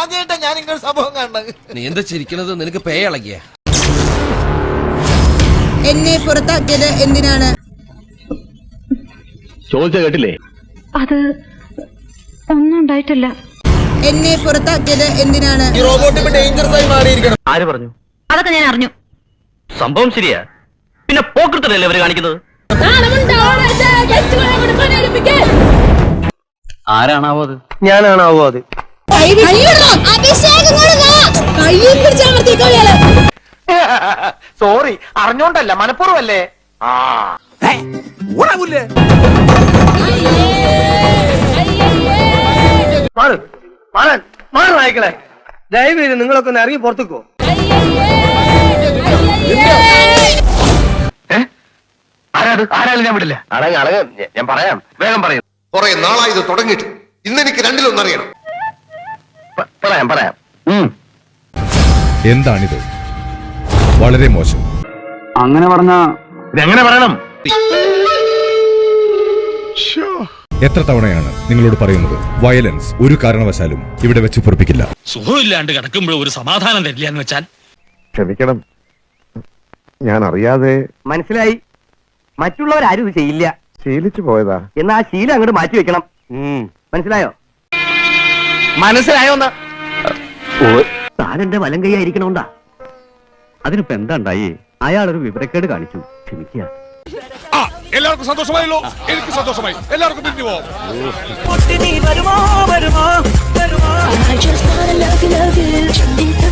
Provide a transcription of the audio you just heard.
ആദ്യമായിട്ടാ ഞാൻ ഇങ്ങനെ സംഭവം കണ്ടത്. നീ എന്താ ചിരിക്കണത്? നിനക്ക് പേ ഇളകിയ? എന്നെ പുറത്താക്കിയത് എന്തിനാണ്? ചോദിച്ച കേട്ടില്ലേ? അത് ഒന്നും ഉണ്ടായിട്ടില്ല. എന്നെ പുറത്താക്കിയത് എന്തിനാണ്? ഈ റോബോട്ട് ഇപ്പൊ ഡേഞ്ചറസ് ആയി മാറിയിരിക്കണം. ആര് പറഞ്ഞു? അതൊക്കെ ഞാൻ അറിഞ്ഞു. സംഭവം ശരിയാ. പിന്നെ പോക്കൃത്തല്ലേ അവര് കാണിക്കുന്നത്? ആരാണാവോ അത്? ഞാനാണാവോ അത്? സോറി, അറിഞ്ഞോണ്ടല്ല, മനഃപൂർവ്വല്ലേ. നായ്ക്കളെ ദയവേത് നിങ്ങളൊക്കെ ഒന്ന് ഇറങ്ങി പുറത്തേക്കോ. ആരാലും ഞാൻ വിടില്ല. ഞാൻ പറയാം, വേഗം പറയും. കുറെ നാളായി ഇത് തുടങ്ങിയിട്ട്. ഇന്നെനിക്ക് രണ്ടിലൊന്നറിയണം. പറയാം. എന്താണിത്? വളരെ മോശം. അങ്ങനെ പറഞ്ഞ ഇതെങ്ങനെ പറയണം? എത്ര തവണയാണ് നിങ്ങളോട് പറയുന്നത്? വയലൻസ് ഒരു കാരണവശാലും ഇവിടെ വെച്ച് പൊറപ്പിക്കില്ല. സുഖമില്ലാണ്ട് കിടക്കുമ്പോൾ ഒരു സമാധാനം തരില്ല എന്ന് വെച്ചാൽ ക്ഷമിക്കണം, ഞാൻ അറിയാതെ. മനസ്സിലായി. മറ്റുള്ളവരാരും ഇത് ചെയ്യില്ല. ശീലിച്ചു പോയതാ. എന്നാ ആ ശീലം അങ്ങോട്ട് മാറ്റി വെക്കണം. മനസ്സിലായോ? മനസ്സിലായോന്ന്? താനെന്റെ വലം കൈയായിരിക്കണോണ്ടാ. അതിനിപ്പോ എന്താ ഉണ്ടായി? അയാളൊരു വിവരക്കേട് കാണിച്ചു. ക്ഷമിക്കുക. എല്ലാവർക്കും സന്തോഷമായല്ലോ. എനിക്ക് സന്തോഷമായി. എല്ലാവർക്കും പിരിഞ്ഞു പോവാം. I just wanna love you, love you.